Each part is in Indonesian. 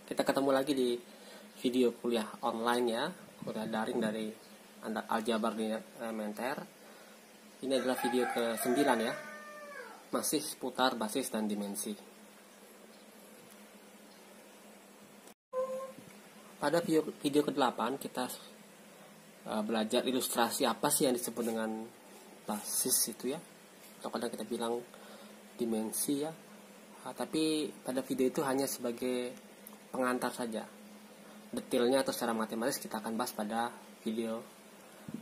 Kita ketemu lagi di video kuliah online ya, kuliah daring dari Aljabar di Elementer. Ini adalah video ke-9 ya, masih seputar basis dan dimensi. Pada video ke-8 kita belajar ilustrasi apa sih yang disebut dengan basis itu ya, atau kadang kita bilang dimensi ya. Tapi pada video itu hanya sebagai pengantar saja. Detailnya atau secara matematis kita akan bahas pada video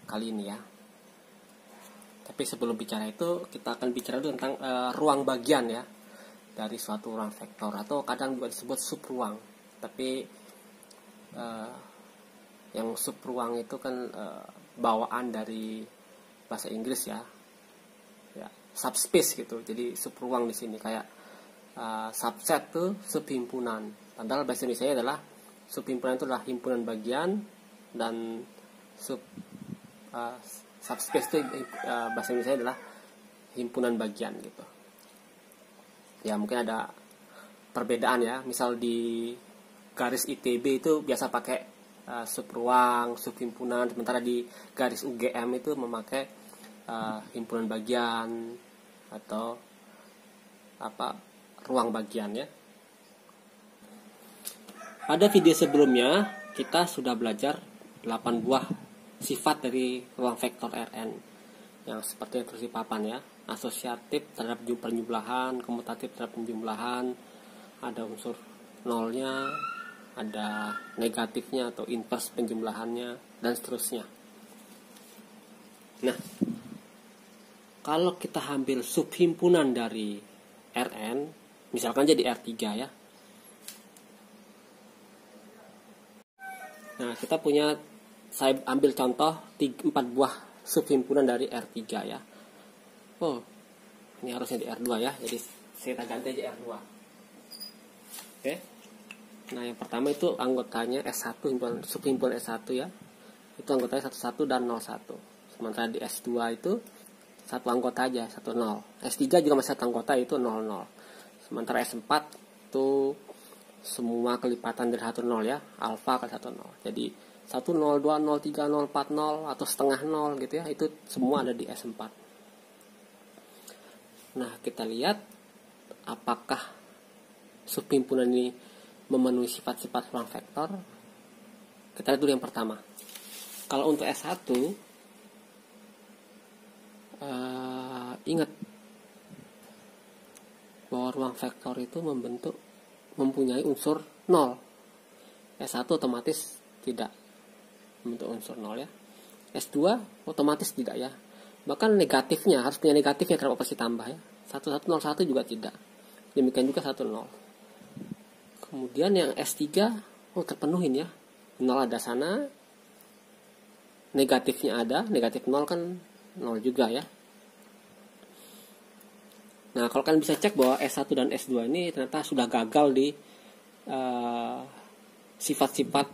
kali ini ya. Tapi sebelum bicara itu kita akan bicara dulu tentang ruang bagian ya dari suatu ruang vektor, atau kadang juga disebut subruang. Tapi yang subruang itu kan bawaan dari bahasa Inggris ya, subspace gitu. Jadi subruang di sini kayak subset tuh subhimpunan. Padahal bahasa Indonesia adalah subhimpunan itu adalah himpunan bagian, dan subspace itu bahasa Indonesia adalah himpunan bagian gitu. Ya mungkin ada perbedaan ya. Misal di garis ITB itu biasa pakai subruang, subhimpunan, sementara di garis UGM itu memakai himpunan bagian atau ruang bagian ya. Pada video sebelumnya kita sudah belajar 8 buah sifat dari ruang vektor Rn yang seperti yang terus di papan ya. Asosiatif terhadap penjumlahan, komutatif terhadap penjumlahan, ada unsur nolnya, ada negatifnya atau inverse penjumlahannya, dan seterusnya. Nah, kalau kita ambil subhimpunan dari Rn, misalkan jadi R3 ya. Nah, kita punya, saya ambil contoh 4 buah subhimpunan dari R3 ya. Oh, ini harusnya di R2 ya, jadi saya ganti aja R2. Oke. Nah, yang pertama itu anggotanya S1, subhimpunan S1 ya. Itu anggotanya 11 dan 01. Sementara di S2 itu satu anggota aja, 10. S3 juga masih satu anggota, itu 00. Sementara S4 itu semua kelipatan dari 10 ya, alfa ke 10. Jadi 10, 2, 0, 3, 0, 4, 0 atau setengah 0 gitu ya, itu semua ada di S4. Nah, kita lihat apakah subhimpunan ini memenuhi sifat-sifat ruang vektor. Kita lihat dulu yang pertama. Kalau untuk S1, ingat bahwa ruang vektor itu mempunyai unsur 0. S1 otomatis tidak membentuk unsur 0 ya. S2 otomatis tidak ya. Bahkan negatifnya harus punya negatifnya karena operasi tambah ya. 1101 juga tidak. Demikian juga 10. Kemudian yang S3 terpenuhin ya. 0 ada sana, negatifnya ada, negatif 0 kan 0 juga ya. Nah, kalau kalian bisa cek bahwa S1 dan S2 ini ternyata sudah gagal di sifat-sifat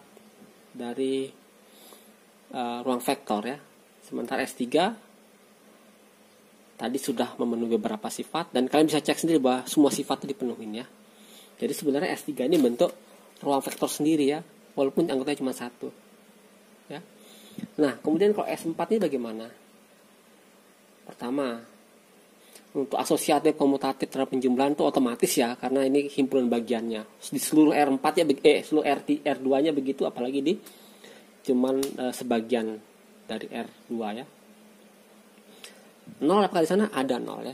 dari ruang vektor ya. Sementara S3 tadi sudah memenuhi beberapa sifat, dan kalian bisa cek sendiri bahwa semua sifat itu dipenuhin ya. Jadi sebenarnya S3 ini bentuk ruang vektor sendiri ya, walaupun anggotanya cuma 1 ya. Nah, kemudian kalau S4 ini bagaimana? Pertama, untuk asosiatif, komutatif terhadap penjumlahan itu otomatis ya, karena ini himpunan bagiannya. Di seluruh R4 ya, seluruh R2-nya begitu, apalagi di cuman sebagian dari R2 ya. 0 apakah di sana? Ada 0 ya.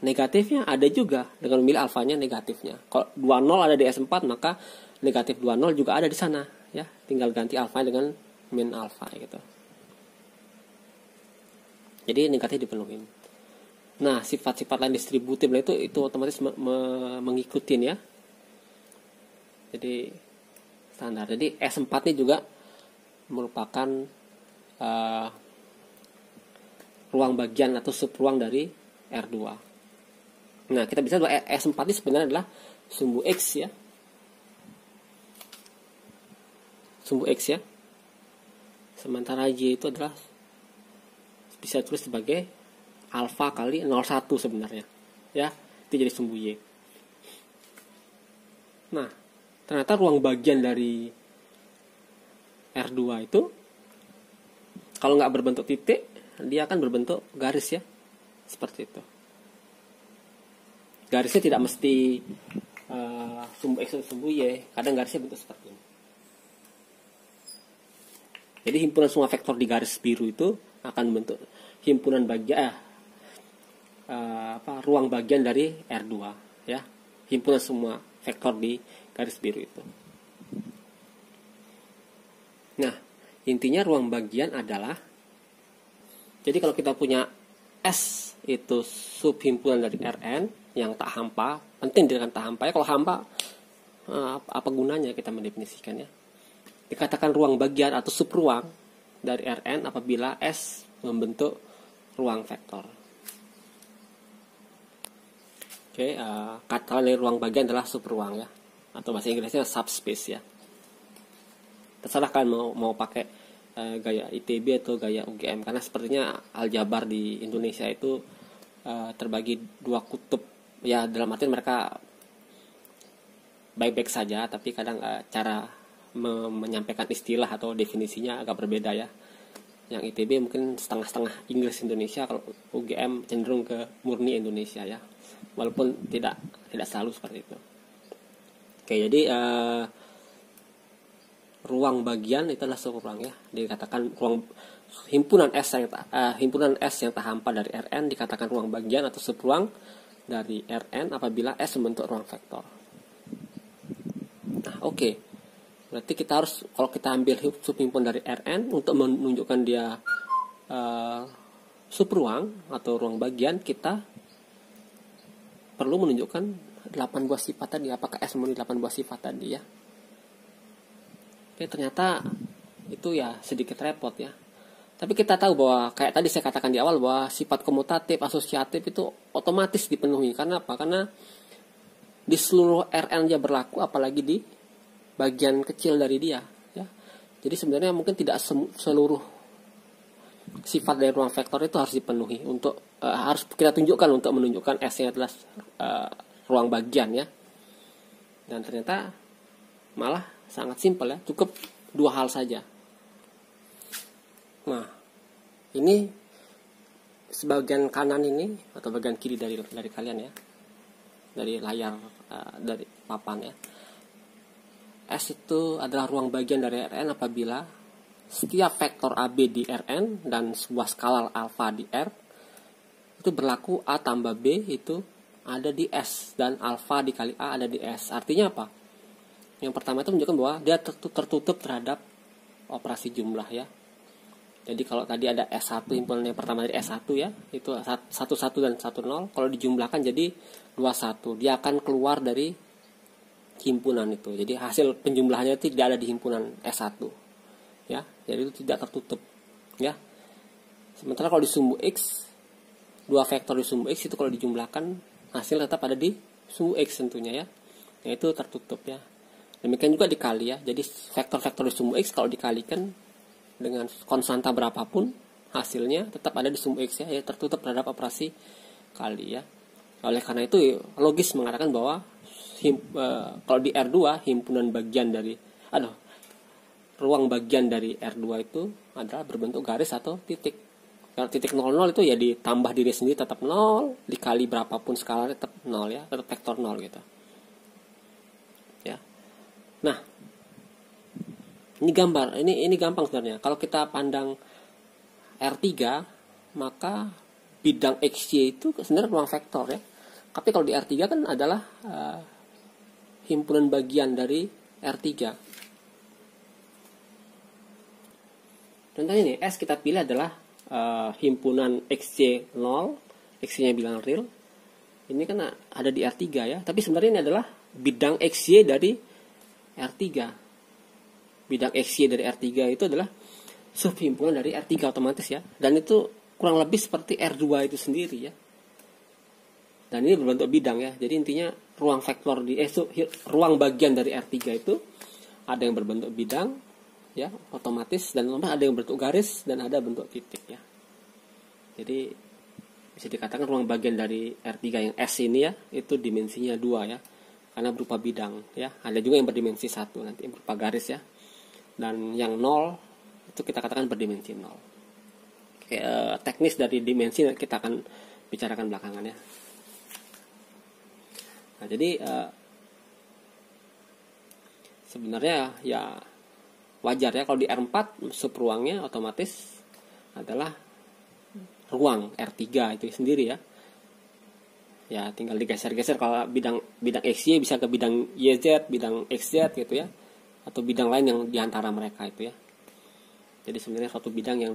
Negatifnya ada juga, dengan memilih alfanya negatifnya. Kalau 20 ada di S4, maka negatif 20 juga ada di sana ya. Tinggal ganti alfa dengan min alfa gitu. Jadi negatif dipenuhin. Nah, sifat-sifat lain distributif itu otomatis mengikutin ya. Jadi standar. Jadi S4 ini juga merupakan ruang bagian atau subruang dari R2. Nah, kita bisa bahwa S4 ini sebenarnya adalah sumbu X ya. Sumbu X ya. Sementara Y itu adalah bisa tulis sebagai alfa kali 01 sebenarnya ya, itu jadi sumbu Y. Nah, ternyata ruang bagian dari R2 itu kalau nggak berbentuk titik, dia akan berbentuk garis ya, seperti itu. Garisnya tidak mesti sumbu X atau sumbu Y, kadang garisnya bentuk seperti ini. Jadi himpunan semua vektor di garis biru itu akan membentuk himpunan bagian ruang bagian dari R2 ya. Himpunan semua vektor di garis biru itu. Nah, intinya ruang bagian adalah, jadi kalau kita punya S itu subhimpunan dari Rn yang tak hampa, penting dengan tak hampa ya. Kalau hampa apa gunanya kita mendefinisikan ya. Dikatakan ruang bagian atau subruang dari Rn apabila S membentuk ruang vektor. Oke, kata dari ruang bagian adalah subruang ya, atau bahasa Inggrisnya subspace ya. Terserah kan mau pakai gaya ITB atau gaya UGM, karena sepertinya aljabar di Indonesia itu terbagi dua kutub ya, dalam artian mereka baik-baik saja, tapi kadang cara menyampaikan istilah atau definisinya agak berbeda ya. Yang ITB mungkin setengah-setengah Inggris Indonesia, kalau UGM cenderung ke murni Indonesia ya, walaupun tidak selalu seperti itu. Oke, jadi ruang bagian itu adalah subruang ya, dikatakan ruang himpunan S yang tak hampa dari Rn dikatakan ruang bagian atau subruang dari Rn apabila S membentuk ruang vektor. Nah, oke. Berarti kita harus, kalau kita ambil subhimpun dari Rn untuk menunjukkan dia subruang atau ruang bagian, kita perlu menunjukkan 8 buah sifat tadi. Apakah S memenuhi 8 buah sifat tadi ya? Oke, ternyata itu ya sedikit repot ya. Tapi kita tahu bahwa kayak tadi saya katakan di awal bahwa sifat komutatif, asosiatif itu otomatis dipenuhi. Karena apa? Karena di seluruh Rn aja berlaku, apalagi di bagian kecil dari dia ya. Jadi sebenarnya mungkin tidak seluruh sifat dari ruang vektor itu harus dipenuhi untuk harus kita tunjukkan untuk menunjukkan S-nya adalah ruang bagian ya. Dan ternyata malah sangat simpel ya, cukup dua hal saja. Nah, ini sebagian kanan ini atau bagian kiri dari kalian ya, dari layar dari papan ya. S itu adalah ruang bagian dari Rn apabila setiap vektor AB di Rn dan sebuah skalar alfa di R itu berlaku A tambah B itu ada di S, dan alfa dikali A ada di S. Artinya apa? Yang pertama itu menunjukkan bahwa dia tertutup terhadap operasi jumlah ya. Jadi kalau tadi ada S1, himpunan yang pertama dari S1 ya, itu 11 dan 10, kalau dijumlahkan jadi 21. Dia akan keluar dari himpunan itu. Jadi hasil penjumlahannya itu tidak ada di himpunan S1. Ya, jadi itu tidak tertutup, ya. Sementara kalau di sumbu X, dua vektor di sumbu X itu kalau dijumlahkan hasil tetap ada di sumbu X tentunya ya. Itu tertutup ya. Demikian juga dikali ya. Jadi vektor-vektor di sumbu X kalau dikalikan dengan konstanta berapapun hasilnya tetap ada di sumbu X ya, tertutup terhadap operasi kali ya. Oleh karena itu logis mengatakan bahwa kalau di R2 himpunan bagian dari ruang bagian dari R2 itu adalah berbentuk garis atau titik. Kalau titik 00 itu ya ditambah diri sendiri tetap 0, dikali berapapun skalarnya tetap 0 ya, tetap vektor 0 gitu. Ya. Nah, ini gambar, ini gampang sebenarnya. Kalau kita pandang R3, maka bidang XY itu sebenarnya ruang vektor ya. Tapi kalau di R3 kan adalah himpunan bagian dari R3. Contohnya ini, S kita pilih adalah himpunan XY 0, XY-nya bilang real. Ini kan ada di R3 ya, tapi sebenarnya ini adalah bidang XY dari R3. Bidang XY dari R3 itu adalah subhimpunan dari R3 otomatis ya. Dan itu kurang lebih seperti R2 itu sendiri ya. Dan ini berbentuk bidang ya. Jadi intinya ruang vektor ruang bagian dari R3 itu ada yang berbentuk bidang ya, otomatis, dan ada yang berbentuk garis dan ada bentuk titik ya. Jadi bisa dikatakan ruang bagian dari R3 yang S ini ya, itu dimensinya 2 ya. karena berupa bidang ya. Ada juga yang berdimensi 1 nanti berupa garis ya. Dan yang 0 itu kita katakan berdimensi 0. Oke, teknis dari dimensi kita akan bicarakan belakangan ya. Nah, jadi sebenarnya ya wajar ya kalau di R4 subruangnya otomatis adalah ruang R3 itu sendiri ya. Ya tinggal digeser-geser, kalau bidang XY bisa ke bidang YZ, bidang XZ gitu ya, atau bidang lain yang diantara mereka itu ya. Jadi sebenarnya suatu bidang yang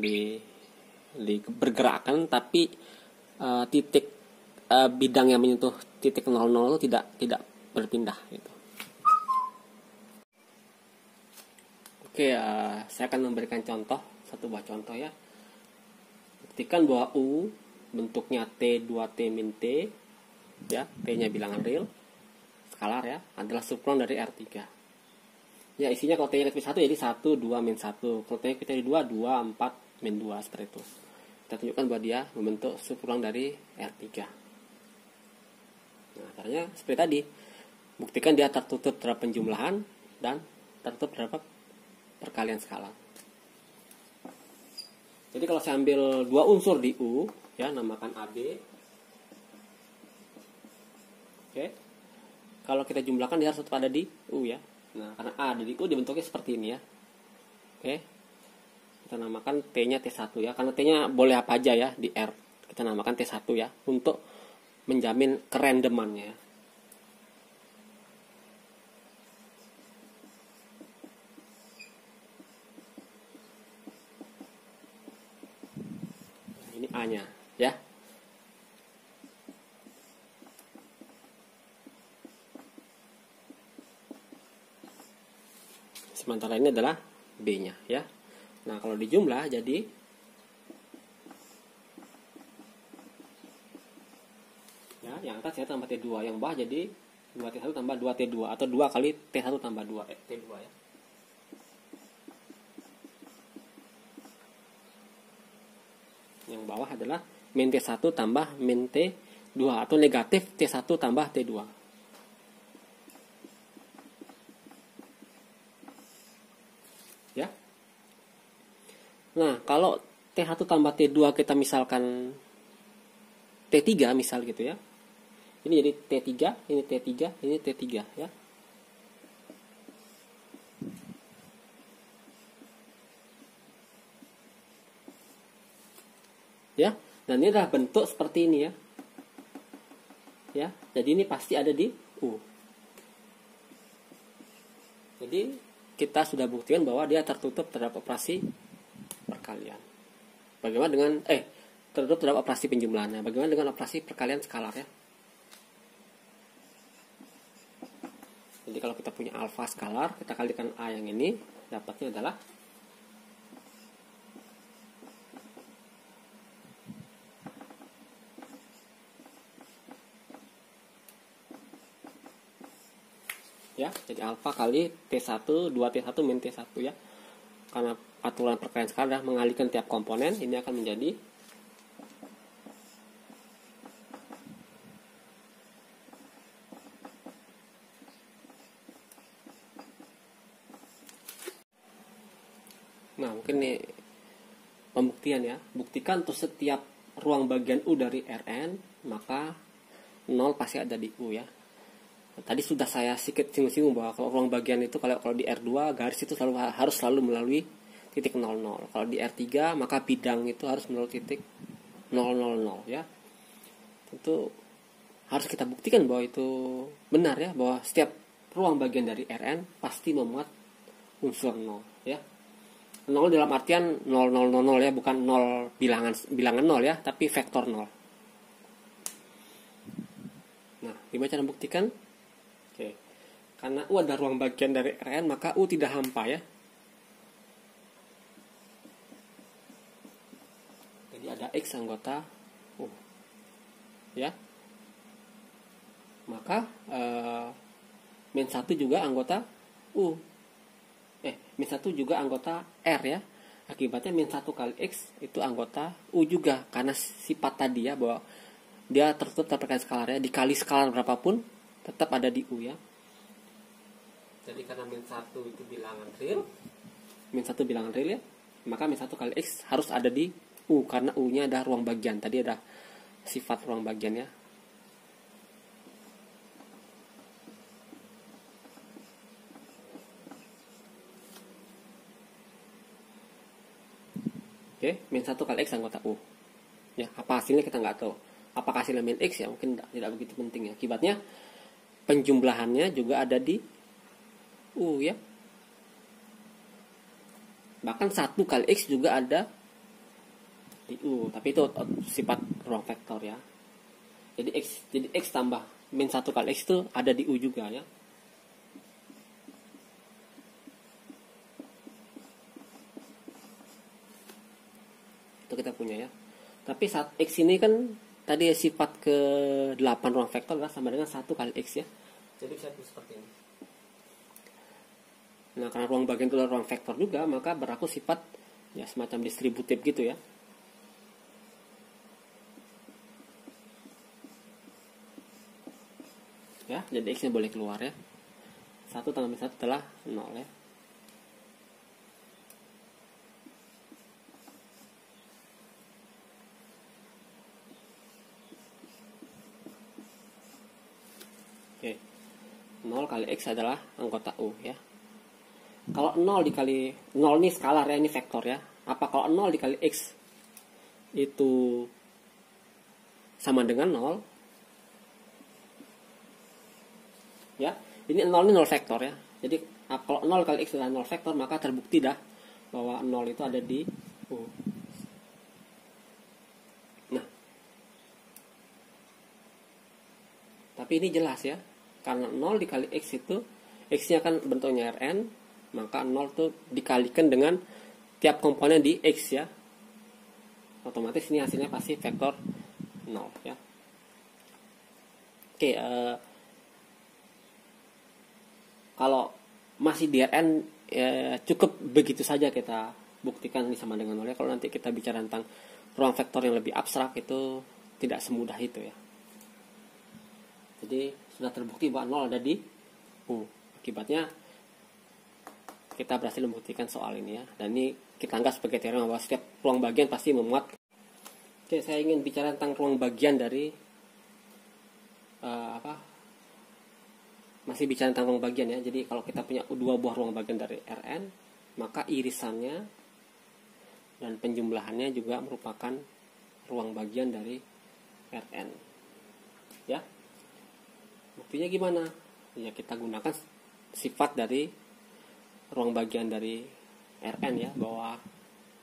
bergerakkan, tapi titik bidang yang menyentuh titik 00 itu tidak berpindah gitu. Oke, saya akan memberikan satu buah contoh ya. Buktikan bahwa U bentuknya T 2T min T ya, T-nya bilangan real, skalar ya, adalah subruang dari R3. Ya, isinya kalau T-nya lebih 1 jadi 1, 2, min 1. Kalau T-nya lebih 2, 2, 4, min 2, seperti itu. Kita tunjukkan bahwa dia membentuk subruang dari R3. Nah, caranya seperti tadi. Buktikan dia tertutup terhadap penjumlahan dan tertutup terhadap perkalian skalar. Jadi kalau saya ambil dua unsur di U, ya, namakan AB. Oke. Kalau kita jumlahkan dia harus tetap ada di U ya. Nah, karena A ada di U dibentuknya seperti ini ya. Oke. Kita namakan T-nya T1 ya. Karena T-nya boleh apa aja ya di R. Kita namakan T1 ya untuk menjamin kerandomannya. Nah, ini A-nya ya. Sementara ini adalah B-nya ya. Nah, kalau dijumlah jadi ya, yang atas saya tambah T2, yang bawah jadi 2T1 tambah 2T2 atau 2 kali T1 tambah 2 T2 ya. Yang bawah adalah min T1 tambah min T2 atau negatif T1 tambah T2. Ya. Nah, kalau T1 tambah T2 kita misalkan T3 misal gitu ya. Ini jadi T3, ini T3, ini T3 ya. Ya, dan ini adalah bentuk seperti ini ya. Ya, jadi ini pasti ada di U. Jadi kita sudah buktikan bahwa dia tertutup terhadap operasi perkalian. Bagaimana dengan tertutup terhadap operasi penjumlahannya? Bagaimana dengan operasi perkalian skalar ya? Jadi kalau kita punya alfa skalar, kita kalikan A yang ini, dapatnya adalah ya, jadi alfa kali T1, 2T1 min T1 ya. Karena aturan perkalian skalar mengalihkan tiap komponen, ini akan menjadi nah, mungkin nih pembuktian ya. Buktikan untuk setiap ruang bagian U dari Rn, maka 0 pasti ada di U ya. Tadi sudah saya sedikit singgung-singgung bahwa kalau ruang bagian itu kalau di R2 garis itu harus selalu melalui titik 00. Kalau di R3 maka bidang itu harus melalui titik 000 ya. Tentu harus kita buktikan bahwa itu benar ya, bahwa setiap ruang bagian dari Rn pasti memuat unsur 0 ya. 0 dalam artian 0000 ya, bukan 0 bilangan 0 ya, tapi vektor 0. Nah, gimana cara membuktikan? Oke. Karena U adalah ruang bagian dari Rn, maka U tidak hampa ya. Jadi ada X anggota U. Ya. Maka min 1 juga anggota U. Min 1 juga anggota R ya. Akibatnya min 1 kali X itu anggota U juga. Karena sifat tadi ya, bahwa dia tertutup terkait skalarnya, dikali skalar berapapun tetap ada di U ya. Jadi karena min 1 itu bilangan real, min 1 bilangan real ya, maka min 1 kali X harus ada di U, karena U nya ada ruang bagian. Tadi ada sifat ruang bagian ya. Oke, min 1 kali X anggota U ya. Apa hasilnya kita nggak tahu. Apakah hasilnya min X ya, mungkin tidak begitu penting ya. Akibatnya penjumlahannya juga ada di U ya. Bahkan 1 kali X juga ada di U, tapi itu sifat ruang vektor ya. Jadi X tambah min 1 kali X itu ada di U juga ya. Itu kita punya ya. Tapi saat X ini kan tadi sifat ke 8 ruang vektor adalah sama dengan 1 kali X ya. Jadi bisa seperti ini. Nah, karena ruang bagian itu adalah ruang vektor juga, maka berlaku sifat ya semacam distributif gitu ya. Ya, jadi X nya boleh keluar ya. 1 tambah min 1 adalah 0 ya. Oke. 0 kali X adalah anggota U ya. Kalau 0 dikali 0 ini skalar ya, ini vektor ya. Apa kalau 0 dikali X itu sama dengan 0? Ya, ini 0 ini 0 vektor ya. Jadi kalau 0 kali X adalah 0 vektor, maka terbukti dah bahwa 0 itu ada di U. Nah, tapi ini jelas ya. Karena 0 dikali X itu, X-nya kan bentuknya Rn, maka 0 itu dikalikan dengan tiap komponen di X ya. Otomatis ini hasilnya pasti vektor 0 ya. Oke, kalau masih di Rn ya, cukup begitu saja kita buktikan ini sama dengan 0 ya. Kalau nanti kita bicara tentang ruang vektor yang lebih abstrak, itu tidak semudah itu ya. Jadi sudah terbukti bahwa 0 ada di U. Akibatnya kita berhasil membuktikan soal ini ya. Dan ini kita anggap sebagai teorema bahwa setiap ruang bagian pasti memuat. Oke, saya ingin bicara tentang ruang bagian dari masih bicara tentang ruang bagian ya. Jadi kalau kita punya 2 buah ruang bagian dari Rn, maka irisannya dan penjumlahannya juga merupakan ruang bagian dari Rn. Ya. Buktinya gimana? Ya kita gunakan sifat dari ruang bagian dari Rn ya, bahwa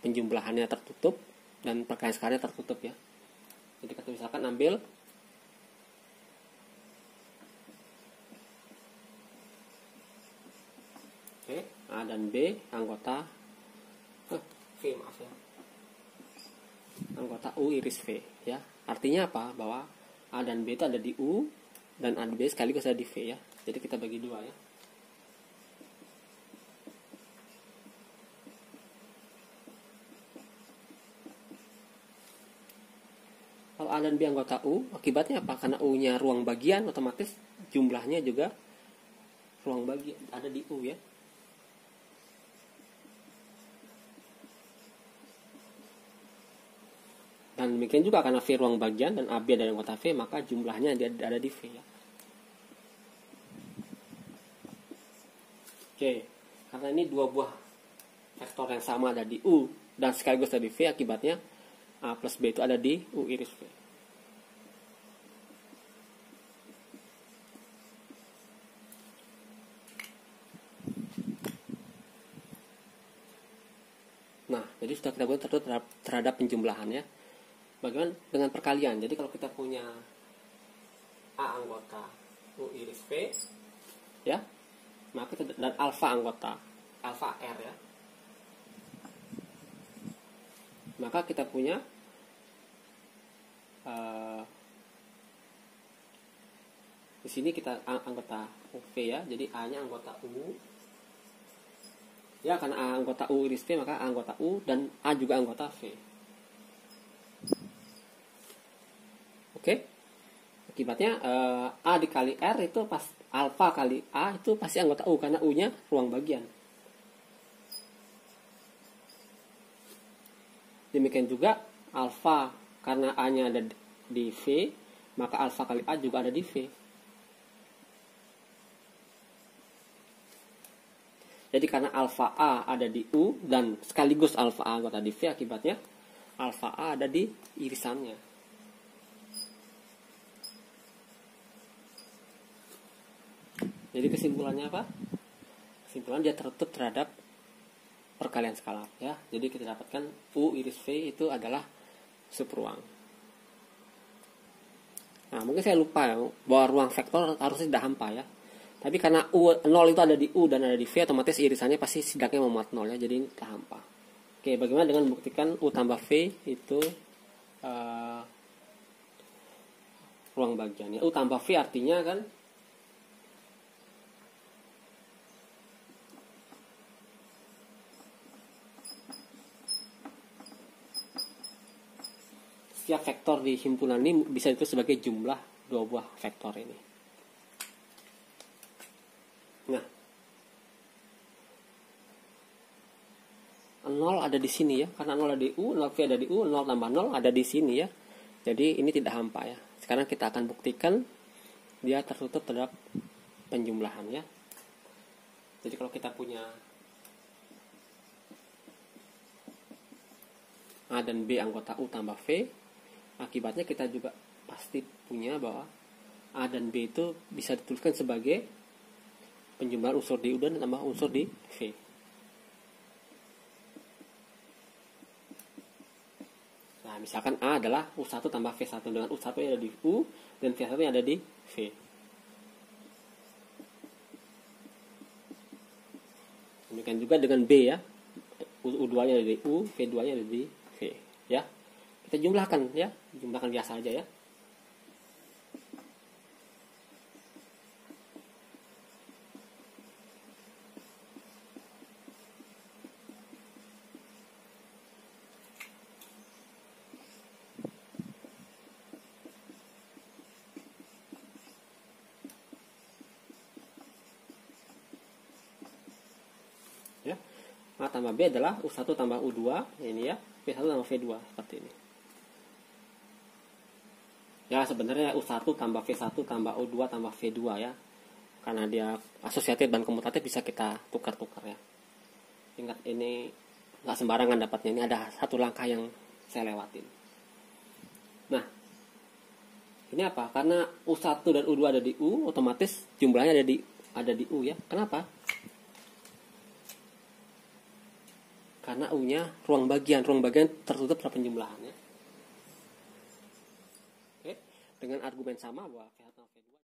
penjumlahannya tertutup dan perkalian skalanya tertutup ya. Jadi kita misalkan ambil A dan B anggota V, maaf ya, anggota U iris V ya. Artinya apa? Bahwa A dan B itu ada di U dan A dan B sekaligus ada di V ya. Jadi kita bagi 2 ya. Kalau A dan B anggota U, akibatnya apa? Karena U-nya ruang bagian, otomatis jumlahnya juga ruang bagian ada di U ya. Dan demikian juga karena V ruang bagian dan AB ada anggota V, maka jumlahnya ada di V ya. Oke, karena ini 2 buah vektor yang sama ada di U dan sekaligus ada di V, akibatnya A plus B itu ada di U iris V. Nah, jadi sudah kita buat terhadap penjumlahan ya. Bagaimana dengan perkalian? Jadi kalau kita punya A anggota U iris V ya, maka dan alfa anggota alfa R ya, maka kita punya di sini kita anggota V ya, jadi A nya anggota U ya, karena A anggota U iris V maka A anggota U dan A juga anggota V. Oke, akibatnya A dikali R itu alfa kali A itu pasti anggota U karena U-nya ruang bagian. Demikian juga alfa karena A-nya ada di V, maka alfa kali A juga ada di V. Jadi karena alfa A ada di U dan sekaligus alfa A anggota di V, akibatnya alfa A ada di irisannya. Jadi kesimpulannya apa? Kesimpulan dia tertutup terhadap perkalian skalar ya. Jadi kita dapatkan U iris V itu adalah subruang. Nah, mungkin saya lupa ya, bahwa ruang vektor harusnya tidak hampa ya. Tapi karena U 0 itu ada di U dan ada di V, otomatis irisannya pasti setidaknya memuat 0 ya, jadi tidak hampa. Oke, bagaimana dengan membuktikan U tambah V itu ruang bagian ya. U tambah V artinya kan setiap vektor di himpunan ini bisa ditulis sebagai jumlah dua buah vektor ini. Nah, 0 ada di sini ya, karena 0 ada di U, 0V ada di U, 0 tambah 0 ada di sini ya. Jadi ini tidak hampa ya. Sekarang kita akan buktikan dia tertutup terhadap penjumlahan ya. Jadi kalau kita punya A dan B anggota U tambah V, akibatnya kita juga pasti punya bahwa A dan B itu bisa dituliskan sebagai penjumlahan unsur di U dan tambah unsur di V. Nah, misalkan A adalah U1 tambah V1 dengan U1 yang ada di U dan V1 yang ada di V. Demikian juga dengan B ya. U2-nya ada di U, V2-nya ada di V ya. Kita jumlahkan ya, jumlahkan biasa aja ya. Ya. A tambah B adalah U1 tambah U2 ini ya, V1 tambah V2 seperti ini. Ya sebenarnya U1 tambah V1 tambah U2 tambah V2 ya. Karena dia asosiatif dan komutatif bisa kita tukar-tukar ya. Ingat ini nggak sembarangan dapatnya, ini ada satu langkah yang saya lewatin. Nah, ini apa? Karena U1 dan U2 ada di U, otomatis jumlahnya ada di U ya. Kenapa? Karena U-nya ruang bagian tertutup pada penjumlahannya. Oke, dengan argumen sama bahwa V1 sama V2